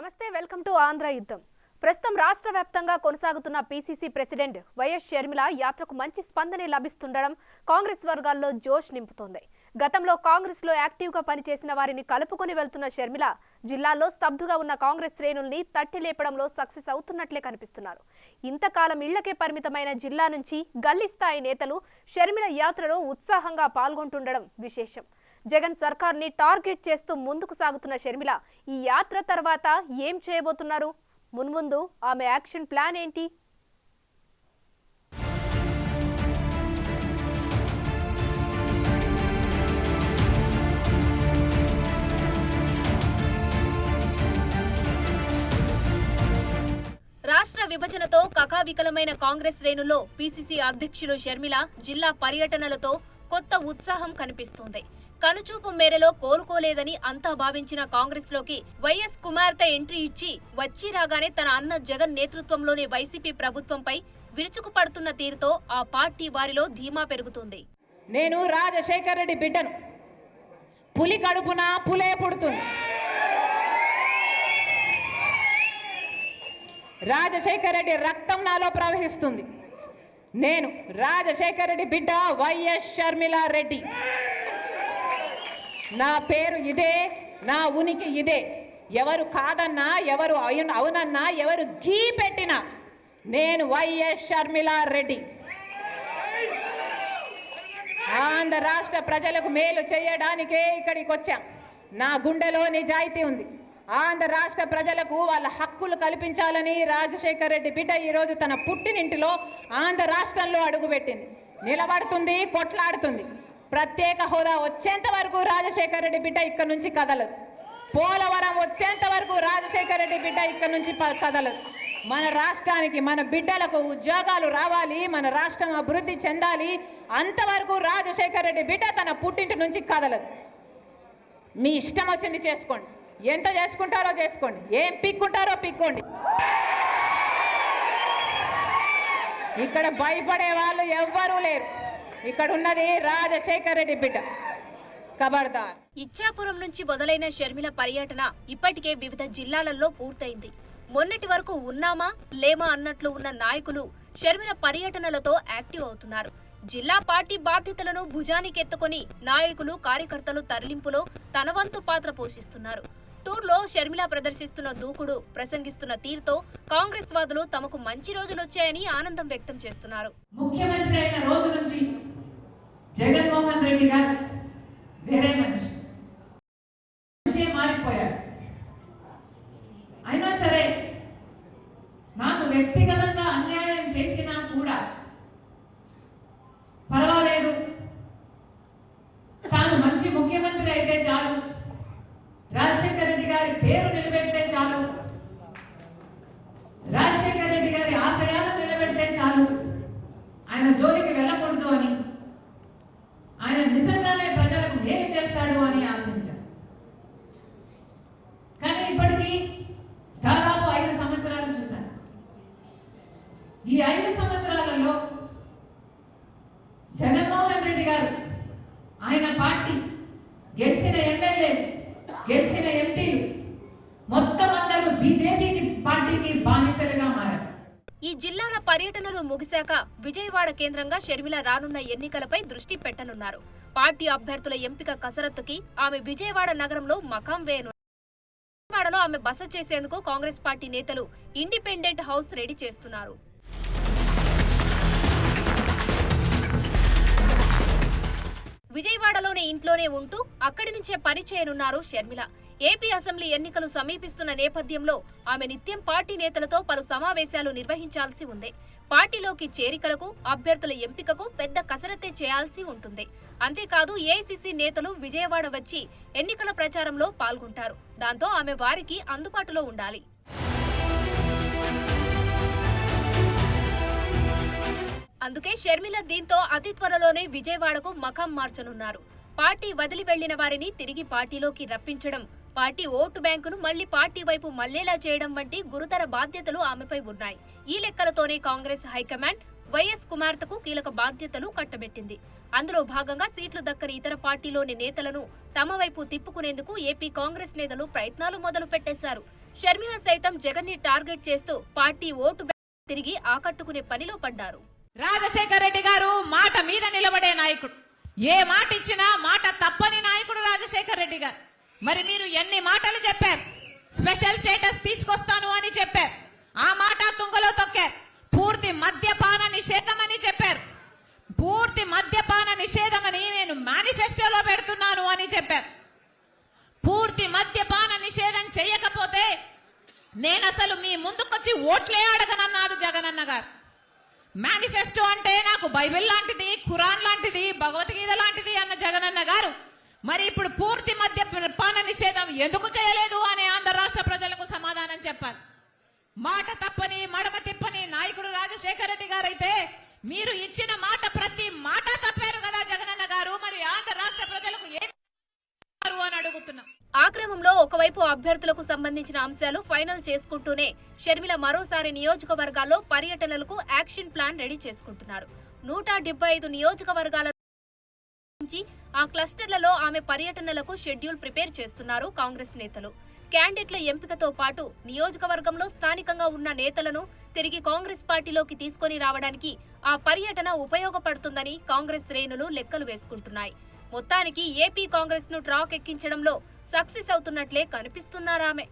నమస్తే welcome to Andhra యుద్ధం. ప్రస్తుతం రాష్ట్ర వ్యాప్తంగా కొనసాగుతున్న పీసీసీ ప్రెసిడెంట్ వైఎస్ షర్మిల యాత్రకు మంచి స్పందన లభిస్తుండడం కాంగ్రెస్ వర్గాల్లో జోష్ నింపుతోంది. గతంలో కాంగ్రెస్ లో యాక్టివ్ గా పనిచేసిన వారిని కలుపుకొని వెళ్తున్న షర్మిల జిల్లాలో స్తబ్దుగా ఉన్న కాంగ్రెస్ శ్రేణుల్ని తట్టి లేపడంలో సక్సెస్ అవుతున్నట్లే కనిపిస్తున్నారు. ఇంతకాలం ఇళ్లకే పరిమితమైన జిల్లా నుంచి గల్లీ స్థాయి నేతలు షర్మిల యాత్రలో ఉత్సాహంగా పాల్గొంటుండడం విశేషం. జగన్ సర్కార్ని టార్గెట్ చేస్తూ ముందుకు సాగుతున్న షర్మిల ఈ యాత్ర తర్వాత ఏం చేయబోతున్నారు? మున్ముందు ఆమె యాక్షన్ ప్లాన్ ఏంటి? రాష్ట్ర విభజనతో కకావికలమైన కాంగ్రెస్ శ్రేణుల్లో పీసీసీ అధ్యక్షులు షర్మిల జిల్లా పర్యటనలతో కొత్త ఉత్సాహం కనిపిస్తోంది. కనుచూపు మేరలో కోలుకోలేదని అంతా భావించిన కాంగ్రెస్ లోకి వైఎస్ కుమార్తె ఎంట్రీ ఇచ్చి వచ్చి రాగానే తన అన్న జగన్ నేతృత్వంలోని వైసీపీ ప్రభుత్వంపై విరుచుకుపడుతున్న తీరుతో ఆ పార్టీ వారిలో ధీమా పెరుగుతుంది. నేను రాజశేఖర్ రెడ్డి బిడ్డను, పులి కడుపున పులే పుడుతుంది. రాజశేఖర్ రెడ్డి రక్తం నాలో ప్రవహిస్తుంది. నేను రాజశేఖర్ రెడ్డి బిడ్డ వైఎస్ షర్మిల రెడ్డి. నా పేరు ఇదే, నా ఉనికి ఇదే. ఎవరు కాదన్నా, ఎవరు అవునన్నా, ఎవరు గీ పెట్టినా నేను వైఎస్ షర్మిల రెడ్డి. ఆంధ్ర రాష్ట్ర ప్రజలకు మేలు చేయడానికే ఇక్కడికి వచ్చాం. నా గుండెలో నిజాయితీ ఉంది. ఆంధ్ర రాష్ట్ర ప్రజలకు వాళ్ళ హక్కులు కల్పించాలని రాజశేఖర్ రెడ్డి బిడ్డ ఈరోజు తన పుట్టినింటిలో ఆంధ్ర రాష్ట్రంలో అడుగుపెట్టింది. నిలబడుతుంది, కొట్లాడుతుంది. ప్రత్యేక హోదా వచ్చేంత వరకు రాజశేఖర్ రెడ్డి బిడ్డ ఇక్కడ నుంచి కదలదు. పోలవరం వచ్చేంత వరకు రాజశేఖర్ రెడ్డి బిడ్డ ఇక్కడ నుంచి కదలదు. మన రాష్ట్రానికి, మన బిడ్డలకు ఉద్యోగాలు రావాలి, మన రాష్ట్రం అభివృద్ధి చెందాలి. అంతవరకు రాజశేఖర్ రెడ్డి బిడ్డ తన పుట్టింటి నుంచి కదలదు. మీ ఇష్టం వచ్చింది చేసుకోండి, ఎంత చేసుకుంటారో చేసుకోండి, ఏం పిక్కుంటారో పిక్కోండి. ఇక్కడ భయపడే వాళ్ళు ఎవ్వరూ లేరు. ఇక్కడ ఉన్నది రాజశేఖర్ రెడ్డి బిడ్డ. ఖబర్దార్. ఇచ్చాపురం నుంచి మొదలైన షర్మిల పర్యటన ఇప్పటికే వివిధ జిల్లాలలో పూర్తయింది. మొన్నటి వరకు ఉన్నామా లేమా అన్నట్లు ఉన్న నాయకులు షర్మిల పర్యటనలతో యాక్టివ్ అవుతున్నారు. జిల్లా పార్టీ బాధ్యతలను భుజానికెత్తుకొని నాయకులు, కార్యకర్తలు తరలింపులో తన వంతు పాత్ర పోషిస్తున్నారు. టూర్లో షర్మిల ప్రదర్శిస్తున్న దూకుడు, ప్రసంగిస్తున్న తీరుతో కాంగ్రెస్ వాదులు తమకు మంచి రోజులొచ్చాయని ఆనందం వ్యక్తం చేస్తున్నారు. ముఖ్యమంత్రి అయిన రోజు నుంచి జగన్మోహన్ రెడ్డి గారు వేరే మనిషి మారిపోయాడు. అయినా సరే నాకు వ్యక్తిగతంగా అన్యాయం చేసినా కూడా పర్వాలేదు, తాను మంచి ముఖ్యమంత్రి అయితే చాలు, రాజశేఖర్ రెడ్డి గారి పేరు నిలబెడితే చాలు, రాజశేఖర్ రెడ్డి గారి ఆశయాలను నిలబెడితే చాలు, ఆయన జోలికి వెళ్ళకూడదు అని, ఆయన నిజంగానే ప్రజలకు మేలు చేస్తాడు అని ఆశించారు. కానీ ఇప్పటికీ దాదాపు 5 సంవత్సరాలు చూశాను. ఈ 5 సంవత్సరాలలో జగన్మోహన్ రెడ్డి గారు, ఆయన పార్టీ, గెలిచిన ఎమ్మెల్యేలు, గెలిచిన ఎంపీలు మొత్తం అందరూ బీజేపీకి పార్టీకి బానిసలుగా మారారు. ఈ జిల్లాల పర్యటనలు ముగిశాక విజయవాడ కేంద్రంగా షర్మిల రానున్న ఎన్నికలపై దృష్టి పెట్టనున్నారు. పార్టీ అభ్యర్థుల ఎంపిక కసరత్తుకి ఆమె విజయవాడ నగరంలో మకాం వేయనున్నారు. విజయవాడలో ఆమె బస చేసేందుకు కాంగ్రెస్ పార్టీ నేతలు ఇండిపెండెంట్ హౌస్ రెడీ చేస్తున్నారు. విజయవాడలోని ఇంట్లోనే ఉంటూ అక్కడి నుంచే పని చేయనున్నారు షర్మిల. ఏపీ అసెంబ్లీ ఎన్నికలు సమీపిస్తున్న నేపథ్యంలో ఆమె నిత్యం పార్టీ నేతలతో పలు సమావేశాలు నిర్వహించాల్సి ఉంది. పార్టీలోకి చేరికలకు, అభ్యర్థుల ఎంపికకు పెద్ద కసరత్తే చేయాల్సి ఉంటుంది. అంతేకాదు ఏఐసీసీ నేతలు విజయవాడ వచ్చి ఎన్నికల ప్రచారంలో పాల్గొంటారు. దాంతో ఆమె వారికి అందుబాటులో ఉండాలి. అందుకే షర్మిల దీంతో అతి త్వరలోనే విజయవాడకు మకాం మార్చనున్నారు. పార్టీ వదిలి వెళ్లిన వారిని తిరిగి పార్టీలోకి రప్పించడం, పార్టీ ఓటు బ్యాంకును మళ్లీ పార్టీ వైపు మళ్లేలా చేయడం వంటి గురుతర బాధ్యతలు ఆమెపై ఉన్నాయి. ఈ లెక్కలతోనే కాంగ్రెస్ హైకమాండ్ వైఎస్ కుమార్తెకు కీలక బాధ్యతలు కట్టబెట్టింది. అందులో భాగంగా సీట్లు దక్కని ఇతర పార్టీలోని నేతలను తమ వైపు తిప్పుకునేందుకు ఏపీ కాంగ్రెస్ నేతలు ప్రయత్నాలు మొదలు పెట్టేశారు. షర్మిల సైతం జగన్ ని టార్గెట్ చేస్తూ పార్టీ ఓటు బ్యాంక్ తిరిగి ఆకట్టుకునే పనిలో పడ్డారు. రాజశేఖర్ రెడ్డి గారు మాట మీద నిలబడే నాయకుడు, ఏ మాట ఇచ్చినా మాట తప్పని నాయకుడు రాజశేఖర్ రెడ్డి గారు. మరి మీరు ఎన్ని మాటలు చెప్పారు, స్పెషల్ స్టేటస్ తీసుకొస్తాను అని చెప్పారు, ఆ మాట తుంగలో తొక్కారు. పూర్తి మద్యపాన నిషేధం అని చెప్పారు, పూర్తి మద్యపాన నిషేధం అని నేను మేనిఫెస్టోలో పెడుతున్నాను అని చెప్పారు. పూర్తి మద్యపాన నిషేధం చేయకపోతే నేను అసలు మీ ముందుకొచ్చి ఓట్లే అడగనన్నాడు జగనన్న గారు. మేనిఫెస్టో అంటే నాకు బైబిల్ లాంటిది, ఖురాన్ లాంటిది, భగవద్గీత లాంటిది అన్న జగనన్న గారు మరి ఇప్పుడు పూర్తి మద్యపాన నిషేధం ఎందుకు చేయలేదు అని ఆంధ్ర రాష్ట్ర ప్రజలకు సమాధానం చెప్పాలి. మాట తప్పని మడమ తిప్పని నాయకుడు రాజశేఖర రెడ్డి గారు అయితే మీరు ఇచ్చిన మాట ప్రతి మాట తప్పారు కదా జగనన్న గారు. మరి ఆంధ్ర రాష్ట్ర ప్రజలకు ఏం అని అడుగుతున్నాం. ఆ క్రమంలో ఒకవైపు అభ్యర్థులకు సంబంధించిన అంశాలు ఫైనల్ చేసుకుంటూనే షర్మిల మరోసారి నియోజకవర్గాల్లో పర్యటనలకు యాక్షన్ ప్లాన్ రెడీ చేసుకుంటున్నారు. 175 నియోజకవర్గాల నుంచి ఆ క్లస్టర్లలో ఆమె పర్యటనలకు షెడ్యూల్ ప్రిపేర్ చేస్తున్నారు కాంగ్రెస్ నేతలు. క్యాండిడేట్ల ఎంపికతో పాటు నియోజకవర్గంలో స్థానికంగా ఉన్న నేతలను తిరిగి కాంగ్రెస్ పార్టీలోకి తీసుకొని రావడానికి ఆ పర్యటన ఉపయోగపడుతుందని కాంగ్రెస్ శ్రేణులు లెక్కలు వేసుకుంటున్నాయి. మొత్తానికి ఏపీ కాంగ్రెస్ ను ట్రాక్ ఎక్కించడంలో సక్సెస్ అవుతున్నట్లే కనిపిస్తున్నారామె.